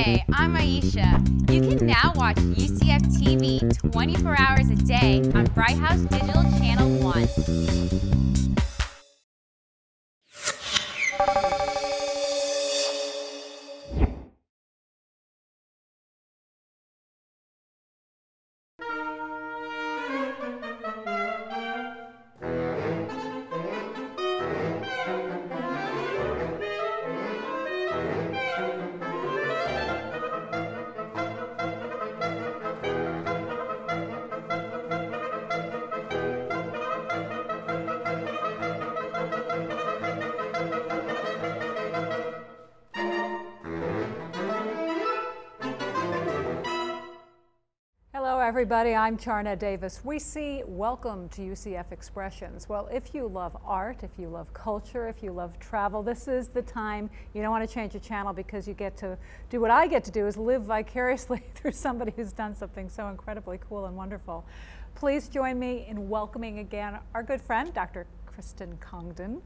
Hey, I'm Aisha. You can now watch UCF TV 24 hours a day on Bright House Digital Channel 1. Hello everybody, I'm Charna Davis. We see welcome to UCF Expressions. Well, if you love art, if you love culture, if you love travel, this is the time. You don't want to change the channel because you get to do what I get to do, is live vicariously through somebody who's done something so incredibly cool and wonderful. Please join me in welcoming again our good friend, Dr. Kristen Congdon.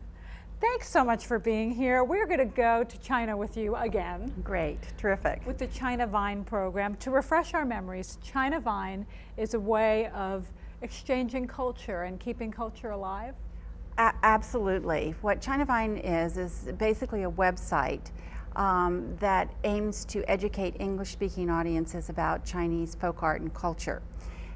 Thanks so much for being here. We're going to go to China with you again. Great, terrific. With the China Vine program. To refresh our memories, China Vine is a way of exchanging culture and keeping culture alive? Absolutely. What China Vine is basically a website that aims to educate English-speaking audiences about Chinese folk art and culture.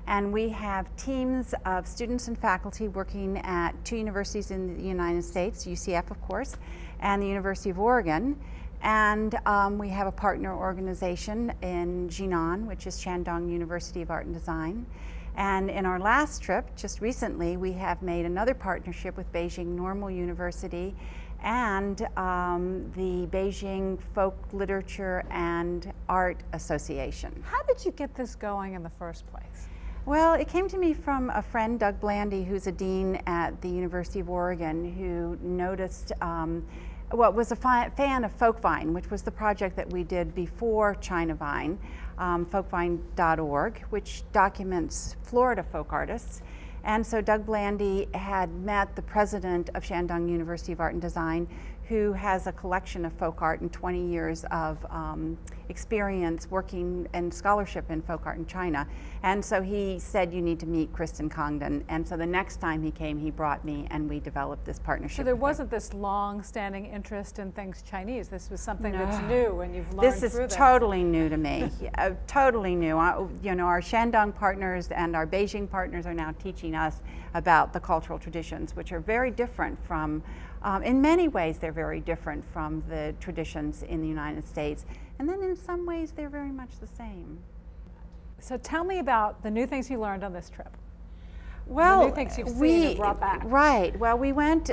And we have teams of students and faculty working at two universities in the United States, UCF of course, and the University of Oregon. And we have a partner organization in Jinan, which is Shandong University of Art and Design. And in our last trip, just recently, we have made another partnership with Beijing Normal University and the Beijing Folk Literature and Art Association. How did you get this going in the first place? Well, it came to me from a friend, Doug Blandy, who's a dean at the University of Oregon, who noticed, was a fan of Folkvine, which was the project that we did before China Vine, folkvine.org, which documents Florida folk artists. And so Doug Blandy had met the president of Shandong University of Art and Design, who has a collection of folk art and 20 years of experience working and scholarship in folk art in China. And so he said, you need to meet Kristen Congdon. And so the next time he came, he brought me and we developed this partnership. So there wasn't this long-standing interest in things Chinese. This was something that's new and you've learned through this. This is totally new to me, totally new. You know, our Shandong partners and our Beijing partners are now teaching us about the cultural traditions, which are very different from, in many ways they're very different from the traditions in the United States. And then in some ways they're very much the same. So tell me about the new things you learned on this trip. Well, the new things you've seen and brought back. Right. Well, we went,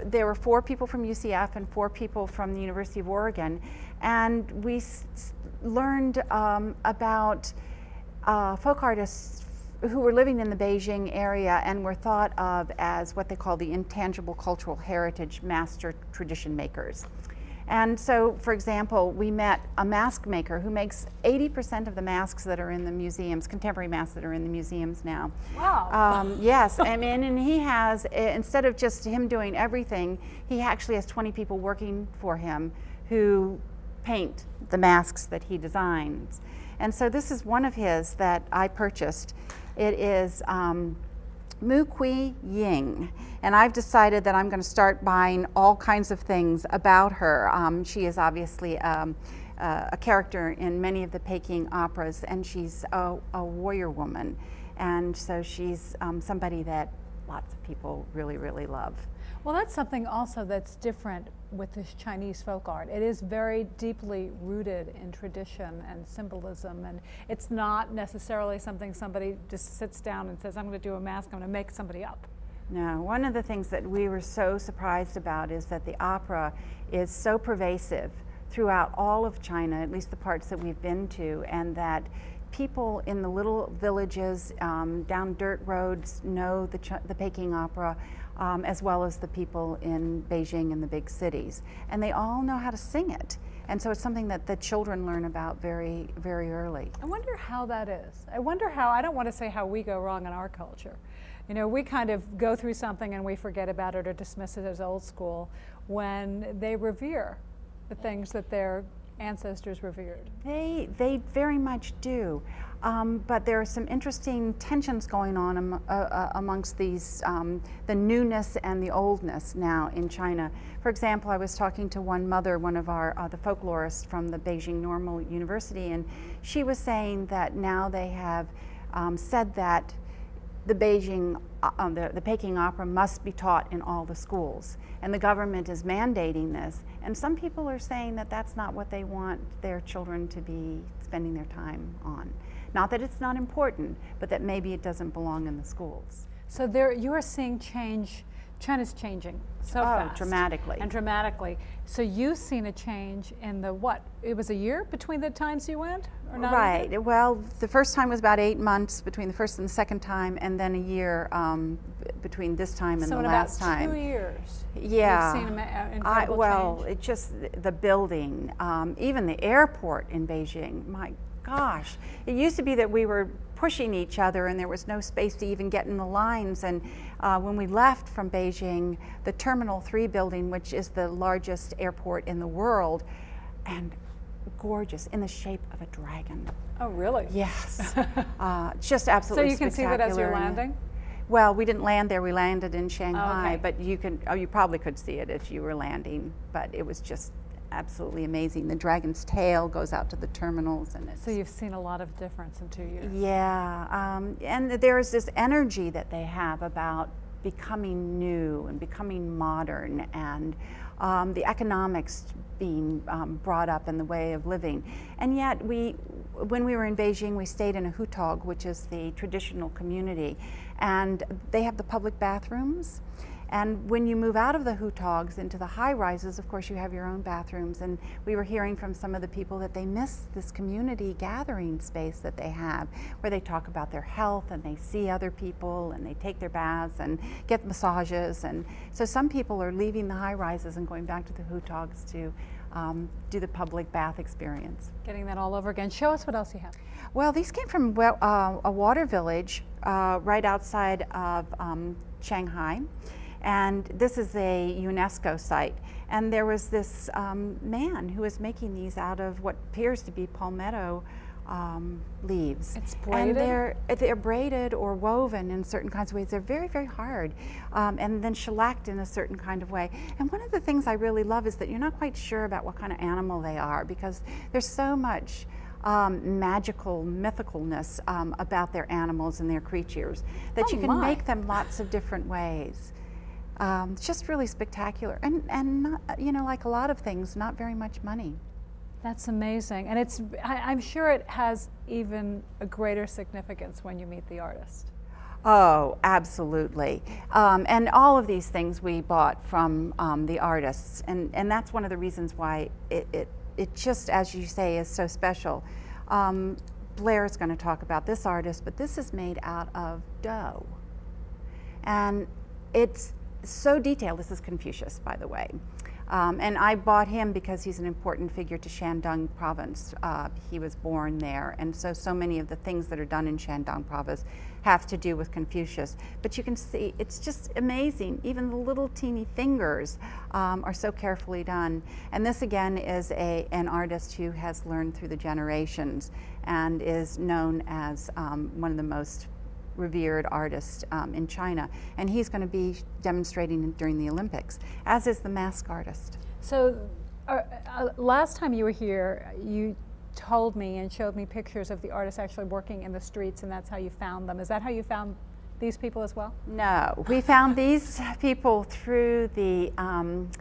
there were 4 people from UCF and 4 people from the University of Oregon, and we learned about folk artists who were living in the Beijing area and were thought of as what they call the intangible cultural heritage master tradition makers. And so, for example, we met a mask maker who makes 80% of the masks that are in the museums, contemporary masks that are in the museums now. Wow. Yes, I mean, and he has, instead of just him doing everything, he actually has 20 people working for him who paint the masks that he designs. And so this is one of his that I purchased. It is Mu Kui Ying, and I've decided that I'm going to start buying all kinds of things about her. She is obviously a character in many of the Peking operas, and she's a warrior woman, and so she's somebody that lots of people really, really love. Well, that's something also that's different with this Chinese folk art. It is very deeply rooted in tradition and symbolism, and it's not necessarily something somebody just sits down and says, I'm going to do a mask, I'm going to make somebody up. No, one of the things that we were so surprised about is that the opera is so pervasive throughout all of China, at least the parts that we've been to, and that people in the little villages down dirt roads know the Peking opera, as well as the people in Beijing and the big cities. And they all know how to sing it. And so it's something that the children learn about very, very early. I wonder how that is. I wonder how, I don't want to say how we go wrong in our culture. You know, we kind of go through something and we forget about it or dismiss it as old school when they revere the things that they're ancestors revered. They very much do. But there are some interesting tensions going on amongst these, the newness and the oldness now in China. For example, I was talking to one mother, one of our, the folklorists from the Beijing Normal University, and she was saying that now they have said that the the Peking opera must be taught in all the schools, and the government is mandating this. And some people are saying that that's not what they want their children to be spending their time on. Not that it's not important, but that maybe it doesn't belong in the schools. So you are seeing change. China's changing so fast. Dramatically. And dramatically. So you've seen a change in the what? It was a year between the times you went? Or not right. even? Well, the first time was about 8 months between the first and the second time, and then a year between this time and the last time. So in about 2 years. Yeah. You've seen incredible change. It just the building, even the airport in Beijing. My gosh, it used to be that we were pushing each other and there was no space to even get in the lines. And when we left from Beijing, the Terminal 3 building, which is the largest airport in the world, and gorgeous, in the shape of a dragon. Oh, really? Yes. Just absolutely spectacular. So you can see that as you're landing? Well, we didn't land there, we landed in Shanghai, okay. but you probably could see it if you were landing, but it was just absolutely amazing. The dragon's tail goes out to the terminals, and it's, so you've seen a lot of difference in 2 years. Yeah, and there's this energy that they have about becoming new and becoming modern, and the economics being brought up in the way of living. And yet when we were in Beijing, we stayed in a hutog, which is the traditional community, and they have the public bathrooms. And when you move out of the hutogs into the high rises, of course, you have your own bathrooms. And we were hearing from some of the people that they miss this community gathering space that they have, where they talk about their health and they see other people and they take their baths and get massages. And so some people are leaving the high rises and going back to the hutogs to do the public bath experience. Getting that all over again. Show us what else you have. Well, these came from a water village right outside of Shanghai. And this is a UNESCO site. And there was this man who was making these out of what appears to be palmetto leaves. It's braided? And they're braided or woven in certain kinds of ways. They're very, very hard. And then shellacked in a certain kind of way. And one of the things I really love is that you're not quite sure about what kind of animal they are, because there's so much magical mythicalness about their animals and their creatures that you can make them lots of different ways. It's just really spectacular, and not, you know, like a lot of things, not very much money. That's amazing, and I'm sure it has even a greater significance when you meet the artist. Oh, absolutely. And all of these things we bought from the artists, and that's one of the reasons why it just, as you say, is so special. Blair's going to talk about this artist, but this is made out of dough, and it's so detailed. This is Confucius, by the way. And I bought him because he's an important figure to Shandong province. He was born there, and so many of the things that are done in Shandong province have to do with Confucius. But you can see, it's just amazing. Even the little teeny fingers are so carefully done. And this again is an artist who has learned through the generations and is known as one of the most revered artist in China, and he's going to be demonstrating during the Olympics, as is the mask artist. So last time you were here, you told me and showed me pictures of the artists actually working in the streets, and that's how you found them. Is that how you found these people as well? No, we found these people through the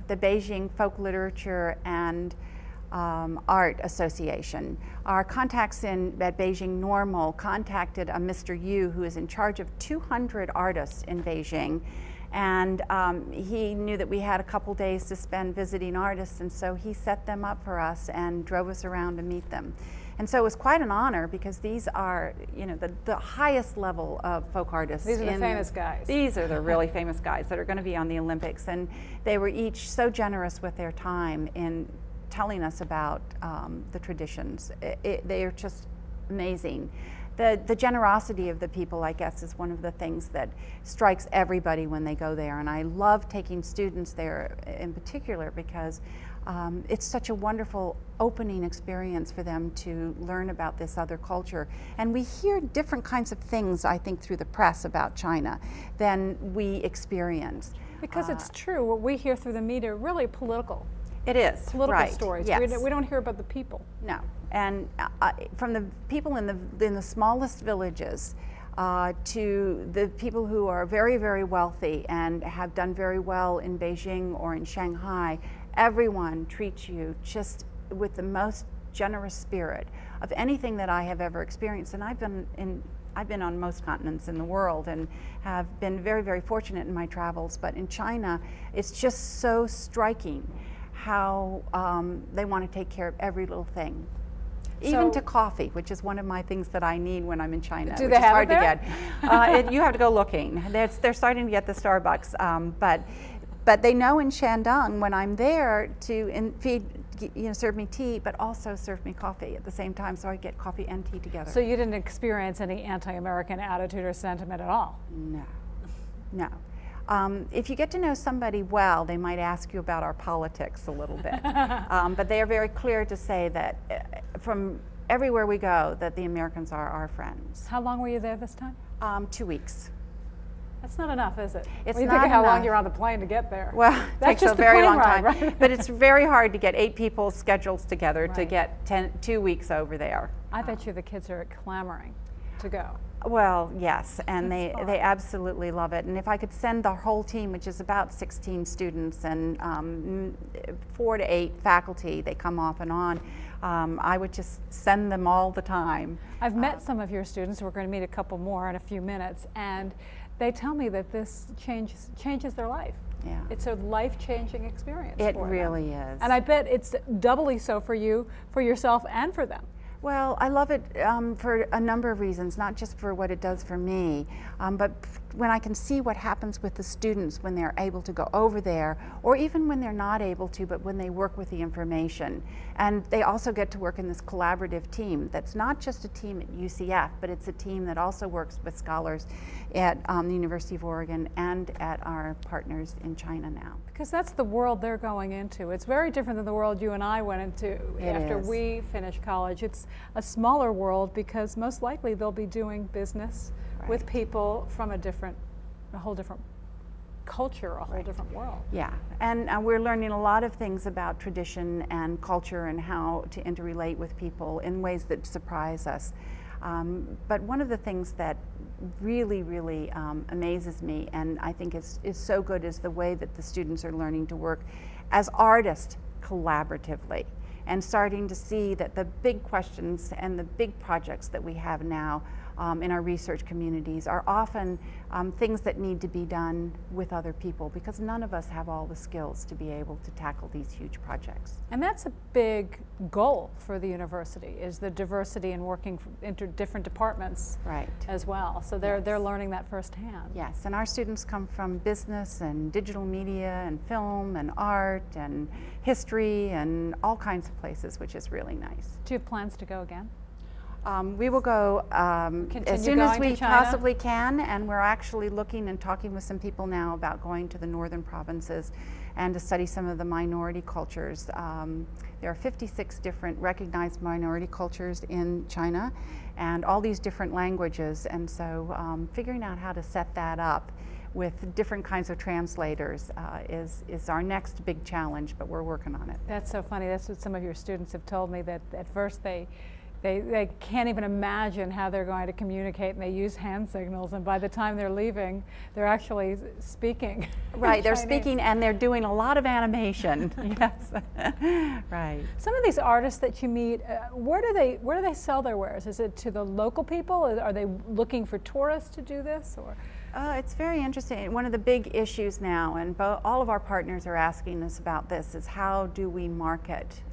Beijing Folk Literature and Art Association. Our contacts at Beijing Normal contacted a Mr. Yu, who is in charge of 200 artists in Beijing, and he knew that we had a couple days to spend visiting artists, and so he set them up for us and drove us around to meet them. And so it was quite an honor, because these are, you know, the highest level of folk artists. These are the famous guys. These are the really famous guys that are going to be on the Olympics, and they were each so generous with their time in telling us about the traditions. They are just amazing. The generosity of the people, I guess, is one of the things that strikes everybody when they go there. And I love taking students there in particular, because it's such a wonderful opening experience for them to learn about this other culture. And we hear different kinds of things, I think, through the press about China than we experience. Because it's true, what we hear through the media, really political. It is. Political right. stories. Yes. We don't hear about the people. No. And from the people in the smallest villages to the people who are very, very wealthy and have done very well in Beijing or in Shanghai, everyone treats you just with the most generous spirit of anything that I have ever experienced. And I've been on most continents in the world and have been very, very fortunate in my travels. But in China, it's just so striking how they want to take care of every little thing. Even to coffee, which is one of my things that I need when I'm in China, which is hard to get. You have to go looking. They're starting to get the Starbucks, but they know in Shandong when I'm there to serve me tea, but also serve me coffee at the same time, so I get coffee and tea together. So you didn't experience any anti-American attitude or sentiment at all? No, no. If you get to know somebody well, they might ask you about our politics a little bit. But they are very clear to say that from everywhere we go, that the Americans are our friends. How long were you there this time? 2 weeks. That's not enough, is it? It's when you not think of how enough. long you're on the plane to get there. Well, it takes a very long time. Right? But it's very hard to get 8 people's schedules together to Right. get 2 weeks over there. I bet you the kids are clamoring to go. Well, yes, and That's fun. they absolutely love it. And if I could send the whole team, which is about 16 students and 4 to 8 faculty, they come off and on, I would just send them all the time. I've met some of your students. We're going to meet a couple more in a few minutes, and they tell me that this changes their life. Yeah. It's a life-changing experience. It for them. really is. And I bet it's doubly so for you, for yourself, and for them. Well, I love it for a number of reasons, not just for what it does for me, but when I can see what happens with the students when they're able to go over there, or even when they're not able to, but when they work with the information. And they also get to work in this collaborative team that's not just a team at UCF, but it's a team that also works with scholars at the University of Oregon and at our partners in China now. Because that's the world they're going into. It's very different than the world you and I went into after we finished college. It's a smaller world because most likely they'll be doing business with people from a whole different culture, a whole different world. Yeah, and we're learning a lot of things about tradition and culture and how to interrelate with people in ways that surprise us. But one of the things that really, really amazes me, and I think is so good, is the way that the students are learning to work as artists collaboratively, and starting to see that the big questions and the big projects that we have now in our research communities are often things that need to be done with other people, because none of us have all the skills to be able to tackle these huge projects. And that's a big goal for the university, is the diversity in working into different departments as well. So they're learning that firsthand. Yes, and our students come from business and digital media and film and art and history and all kinds of places, which is really nice. Do you have plans to go again? We will go as soon as we possibly can, and we're actually looking and talking with some people now about going to the northern provinces and to study some of the minority cultures. There are 56 different recognized minority cultures in China and all these different languages, and so figuring out how to set that up with different kinds of translators is our next big challenge, but we're working on it. That's so funny. That's what some of your students have told me, that at first they can't even imagine how they're going to communicate, and they use hand signals, and by the time they're leaving, they're actually speaking. Right, they're speaking and they're doing a lot of animation. Yes, right. Some of these artists that you meet, where do they sell their wares? Is it to the local people? Are they looking for tourists to do this, or? It's very interesting. One of the big issues now, and all of our partners are asking us about this, is how do we market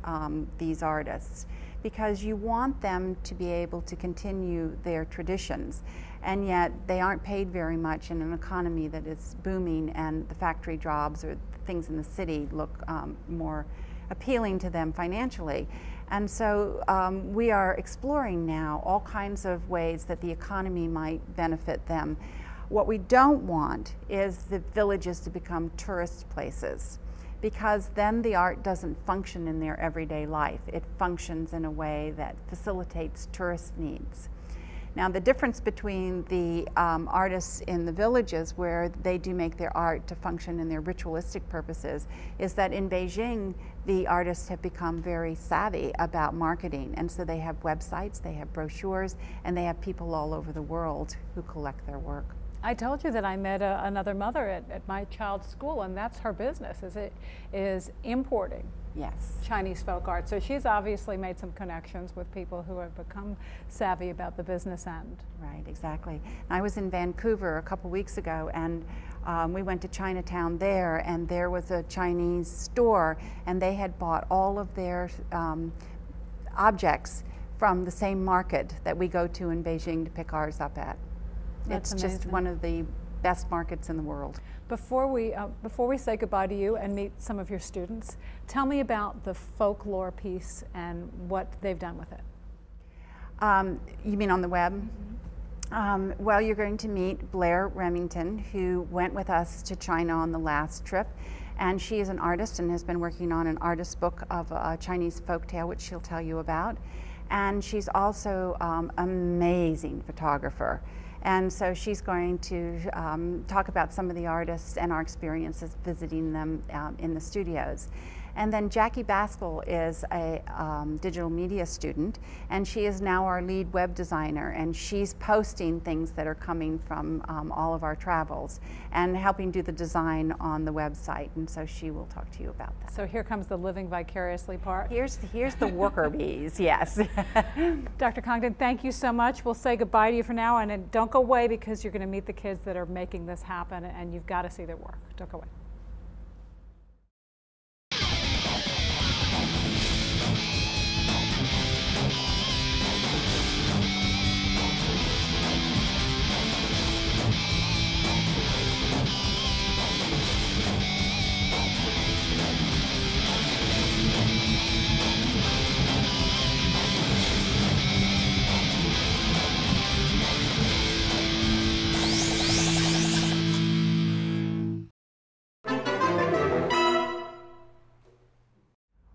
these artists? Because you want them to be able to continue their traditions, and yet they aren't paid very much in an economy that is booming, and the factory jobs or things in the city look more appealing to them financially. And so we are exploring now all kinds of ways that the economy might benefit them. What we don't want is the villages to become tourist places, because then the art doesn't function in their everyday life. It functions in a way that facilitates tourist needs. Now, the difference between the artists in the villages, where they do make their art to function in their ritualistic purposes, is that in Beijing, the artists have become very savvy about marketing. And so they have websites, they have brochures, and they have people all over the world who collect their work. I told you that I met another mother at my child's school, and that's her business, is importing Chinese folk art. So she's obviously made some connections with people who have become savvy about the business end. Right, exactly. I was in Vancouver a couple weeks ago, and we went to Chinatown there, and there was a Chinese store, and they had bought all of their objects from the same market that we go to in Beijing to pick ours up at. That's it's amazing. Just one of the best markets in the world. Before we say goodbye to you and meet some of your students, tell me about the folklore piece and what they've done with it. You mean on the web? Mm-hmm. Well, you're going to meet Blair Remington, who went with us to China on the last trip, and she is an artist and has been working on an artist book of a Chinese folktale, which she'll tell you about. And she's also an amazing photographer. And so she's going to talk about some of the artists and our experiences visiting them in the studios. And then Jackie Baskell is a digital media student, and she is now our lead web designer, and she's posting things that are coming from all of our travels and helping do the design on the website, and so she will talk to you about that. So here comes the living vicariously part. Here's the worker bees, yes. Dr. Congdon, thank you so much. We'll say goodbye to you for now, and don't go away, because you're going to meet the kids that are making this happen, and you've got to see their work. Don't go away.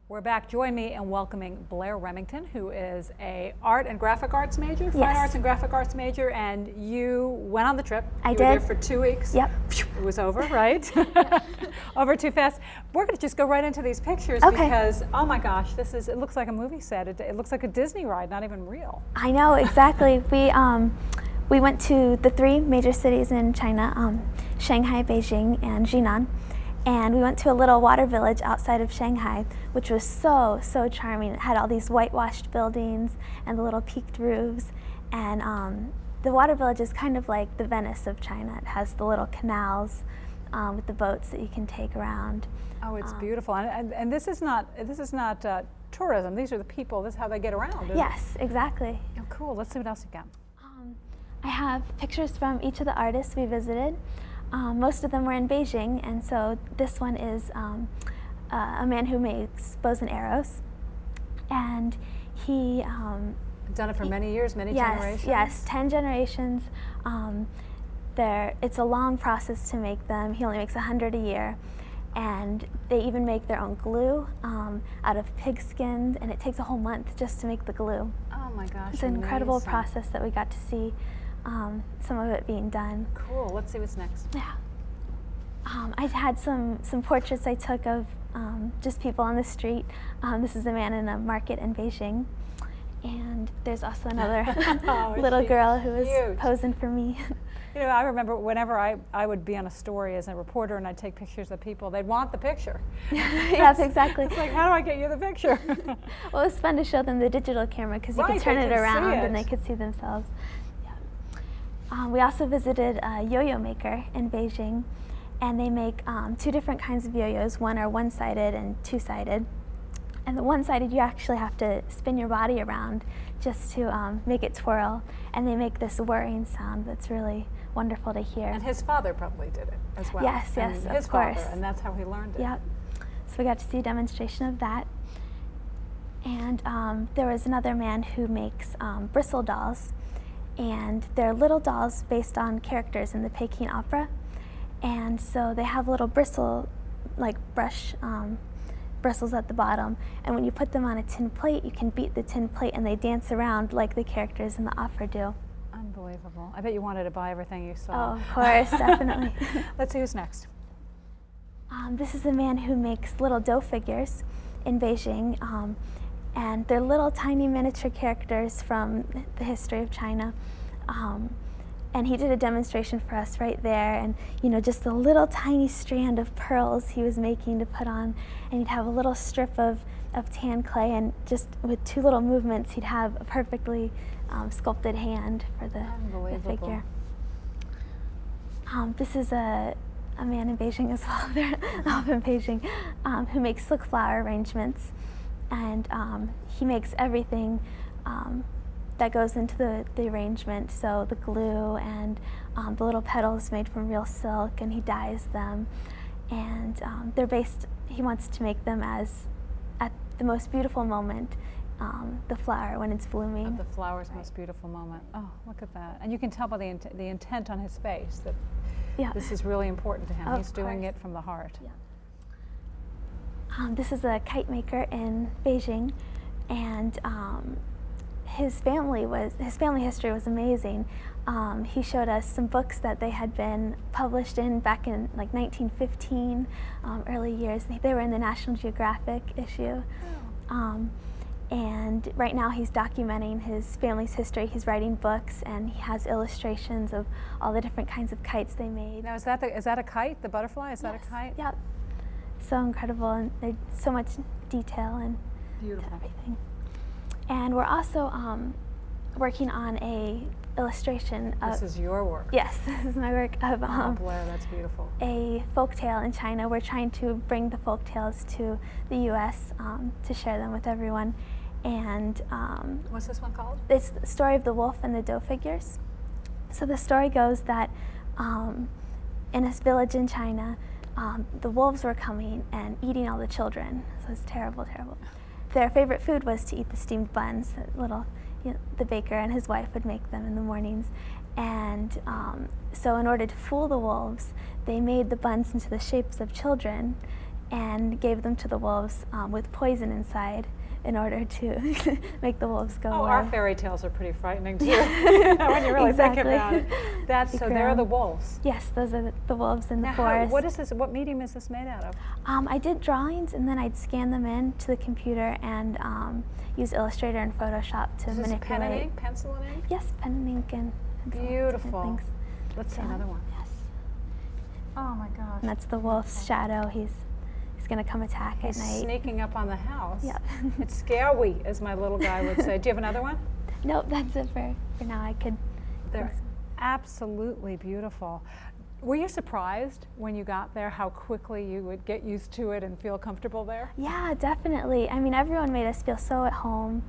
We're back. Join me in welcoming Blair Remington, who is a art and graphic arts major, fine arts and graphic arts major, and you went on the trip. You were there for 2 weeks. Yep. It was over, right? Over too fast. We're going to just go right into these pictures because, oh my gosh, it looks like a movie set. It looks like a Disney ride, not even real. I know, exactly. We went to the 3 major cities in China, Shanghai, Beijing, and Jinan. And we went to a little water village outside of Shanghai, which was so charming. It had all these whitewashed buildings and the little peaked roofs. And the water village is kind of like the Venice of China. It has the little canals with the boats that you can take around. Oh, it's beautiful. And this is not tourism. These are the people. This is how they get around. Yes, exactly. Oh, cool. Let's see what else you've got. I have pictures from each of the artists we visited. Most of them were in Beijing, and so this one is a man who makes bows and arrows, and he done it for many years, many generations. Yes, 10 generations. It's a long process to make them. He only makes 100 a year, and they even make their own glue out of pig skins, and it takes a whole month just to make the glue. Oh my gosh! It's an incredible process that we got to see. Some of it being done. Cool. Let's see what's next. Yeah. I had some portraits I took of just people on the street. This is a man in a market in Beijing. And there's also another little girl who was posing for me. You know, I remember whenever I would be on a story as a reporter and I'd take pictures of people, they'd want the picture. Yes, exactly. It's like, how do I get you the picture? Well, it was fun to show them the digital camera because you could turn it around and they could see themselves. Yeah. We also visited a yo-yo maker in Beijing, and they make 2 different kinds of yo-yos. One are one-sided and two-sided. And the one-sided, you actually have to spin your body around just to make it twirl. And they make this whirring sound that's really wonderful to hear. And his father probably did it as well. Yes, yes, and of his course. Father, and that's how he learned it. Yep. So we got to see a demonstration of that. And there was another man who makes bristle dolls. And they're little dolls based on characters in the Peking opera. And so they have little bristle like bristles at the bottom, and when you put them on a tin plate, you can beat the tin plate and they dance around like the characters in the opera do. Unbelievable. I bet you wanted to buy everything you saw. Oh, of course, definitely. Let's see who's next. This is a man who makes little dough figures in Beijing, and they're little tiny miniature characters from the history of China. And he did a demonstration for us right there, and you know, just a little tiny strand of pearls he was making to put on, and he'd have a little strip of tan clay, and just with 2 little movements he'd have a perfectly sculpted hand for the figure. This is a man in Beijing as well, they're all in Beijing, who makes silk flower arrangements, and he makes everything that goes into the arrangement, so the glue and the little petals made from real silk, and he dyes them, and they're based, he wants to make them as at the most beautiful moment, the flower when it's blooming. Of the flower's most beautiful moment. Oh, look at that. And you can tell by the intent on his face that this is really important to him. He's doing it from the heart. Yeah. This is a kite maker in Beijing, and his family history was amazing. He showed us some books that they had been published in back in like 1915, early years. They were in the National Geographic issue. And right now he's documenting his family's history. He's writing books, and he has illustrations of all the different kinds of kites they made. Now, is that a kite? The butterfly? Is that a kite? Yep. So incredible, and there's so much detail and everything. And we're also working on a illustration of... This is your work? Yes, this is my work of... oh, Blair, that's beautiful. A folktale in China. We're trying to bring the folktales to the U.S. To share them with everyone. And... what's this one called? It's the story of the wolf and the dough figures. So the story goes that in this village in China, the wolves were coming and eating all the children. So it's terrible, terrible. Their favorite food was to eat the steamed buns that the baker and his wife would make them in the mornings. And so in order to fool the wolves, they made the buns into the shapes of children and gave them to the wolves with poison inside in order to make the wolves go away. Our fairy tales are pretty frightening too, when you really think about it. So they're the wolves? Yes, those are the wolves in the forest. What is this? What medium is this made out of? I did drawings, and then I'd scan them in to the computer and use Illustrator and Photoshop to manipulate. Pen and ink, pencil and ink? Yes, pen and ink and pencil. Beautiful. Let's see another one. Yes. Oh my gosh. And that's the wolf's shadow. He's going to come attack at night. He's sneaking up on the house. Yep. It's scary, as my little guy would say. Do you have another one? Nope, that's it for now. I could. They're absolutely beautiful. Were you surprised when you got there how quickly you would get used to it and feel comfortable there? Yeah, definitely. I mean, everyone made us feel so at home.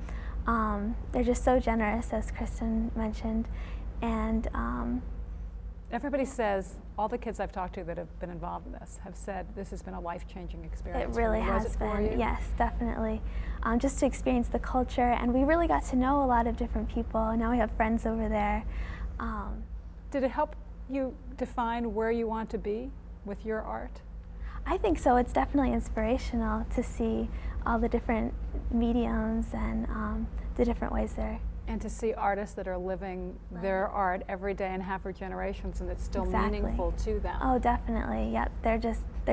They're just so generous, as Kristen mentioned. And everybody says, all the kids I've talked to that have been involved in this have said this has been a life-changing experience. It really has been, yes, definitely. Just to experience the culture, and we really got to know a lot of different people, and now we have friends over there. Did it help you define where you want to be with your art? I think so. It's definitely inspirational to see all the different mediums and the different ways they're... And to see artists that are living their art every day and half for generations, and it's still meaningful to them. Oh, definitely. Yep. Their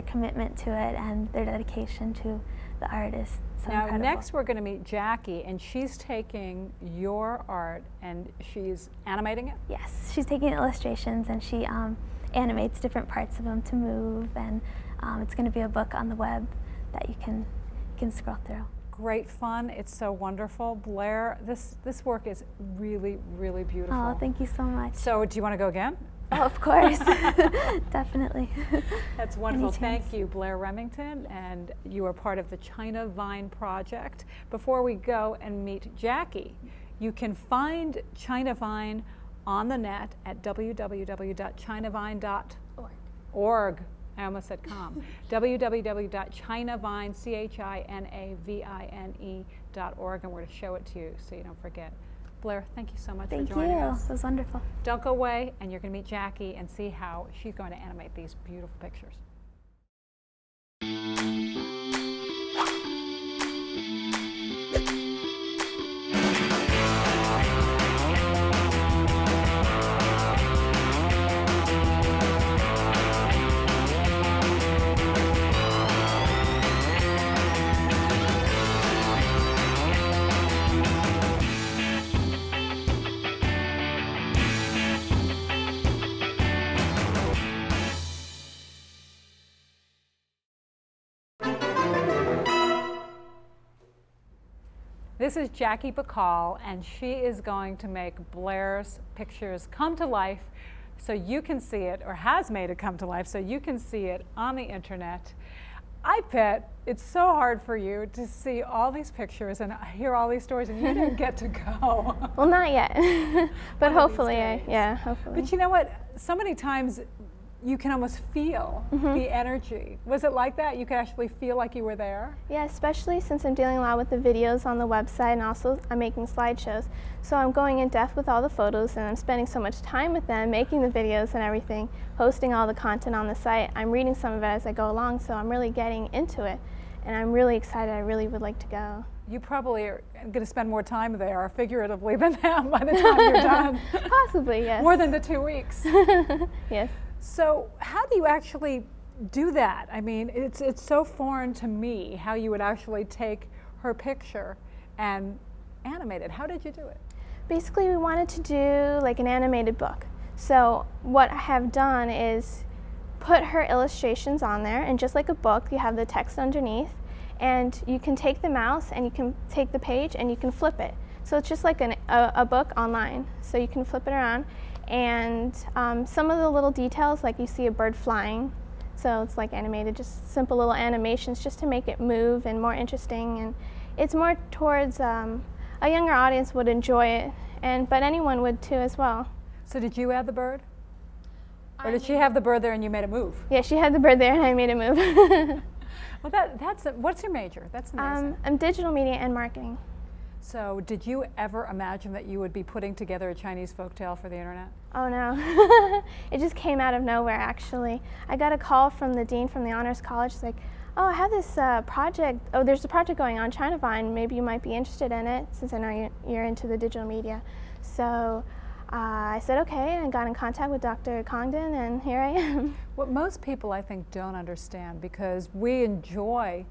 commitment to it and their dedication to the art is so incredible. Now, next we're going to meet Jackie, and she's taking your art and she's animating it? Yes. She's taking illustrations, and she animates different parts of them to move, and it's going to be a book on the web that you can scroll through. Great fun. It's so wonderful. Blair, this work is really, really beautiful. Oh, thank you so much. So do you want to go again? Oh, of course. Definitely. That's wonderful. Thank you, Blair Remington, and you are part of the China Vine Project. Before we go and meet Jackie, you can find China Vine on the net at www.chinavine.org. I almost said com. www.chinavine.org, and we're to show it to you so you don't forget. Blair, thank you so much for joining us. Thank you. It was wonderful. Don't go away, and you're going to meet Jackie and see how she's going to animate these beautiful pictures. This is Jackie Bacall, and she is going to make Blair's pictures come to life so you can see it, or has made it come to life so you can see it on the internet. I bet it's so hard for you to see all these pictures and hear all these stories, and you didn't get to go. Well, not yet, but hopefully, hopefully. But you know what? So many times you can almost feel the energy. Was it like that? You could actually feel like you were there? Yeah, especially since I'm dealing a lot with the videos on the website, and also I'm making slideshows. So I'm going in depth with all the photos, and I'm spending so much time with them, making the videos and everything, posting all the content on the site. I'm reading some of it as I go along, so I'm really getting into it. And I'm really excited. I really would like to go. You probably are going to spend more time there, figuratively, than them by the time you're done. Possibly, yes. More than the 2 weeks. Yes. So how do you actually do that? I mean, it's so foreign to me how you would actually take her picture and animate it. How did you do it? Basically, we wanted to do like an animated book. So what I have done is put her illustrations on there, and just like a book, you have the text underneath, and you can take the mouse and you can take the page and you can flip it. So it's just like a book online. So you can flip it around. And some of the little details, like you see a bird flying, so it's like animated, just simple little animations just to make it move and more interesting. And it's more towards a younger audience would enjoy it, but anyone would too as well. So did you add the bird? Or did she have the bird there and you made it move? Yeah, she had the bird there and I made it move. Well, what's your major? That's amazing. I'm digital media and marketing. So did you ever imagine that you would be putting together a Chinese folktale for the internet? Oh no, it just came out of nowhere actually. I got a call from the dean from the Honors College. She's like, oh, I have this project, there's a project going on ChinaVine, maybe you might be interested in it since I know you're into the digital media. So I said okay, and got in contact with Dr. Congdon, and here I am. What most people I think don't understand, because we enjoy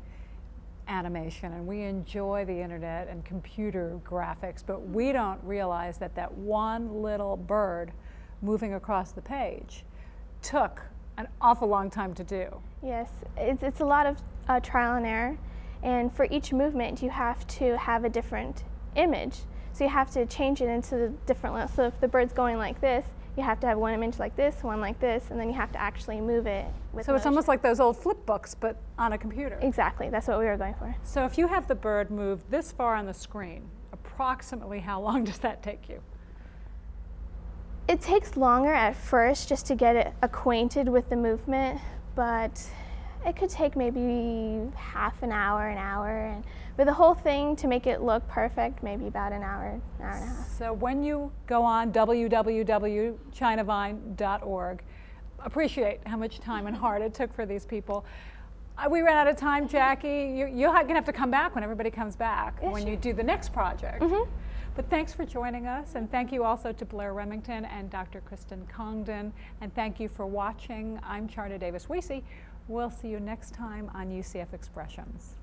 animation and we enjoy the internet and computer graphics, but we don't realize that that one little bird moving across the page took an awful long time to do. Yes, it's a lot of trial and error, and for each movement you have to have a different image, so you have to change it into the different. So if the bird's going like this, you have to have one image like this, one like this, and then you have to actually move it with So it's almost like those old flip books, but on a computer. Exactly, that's what we were going for. So if you have the bird move this far on the screen, approximately how long does that take you? It takes longer at first just to get it acquainted with the movement, but it could take maybe half an hour, and for the whole thing to make it look perfect, maybe about an hour and a half. So when you go on www.chinavine.org, appreciate how much time and heart it took for these people. We ran out of time, Jackie. You're going to have to come back when everybody comes back, when you do the next project. But thanks for joining us, and thank you also to Blair Remington and Dr. Kristen Congdon, and thank you for watching. I'm Charna Davis-Wiese. We'll see you next time on UCF Expressions.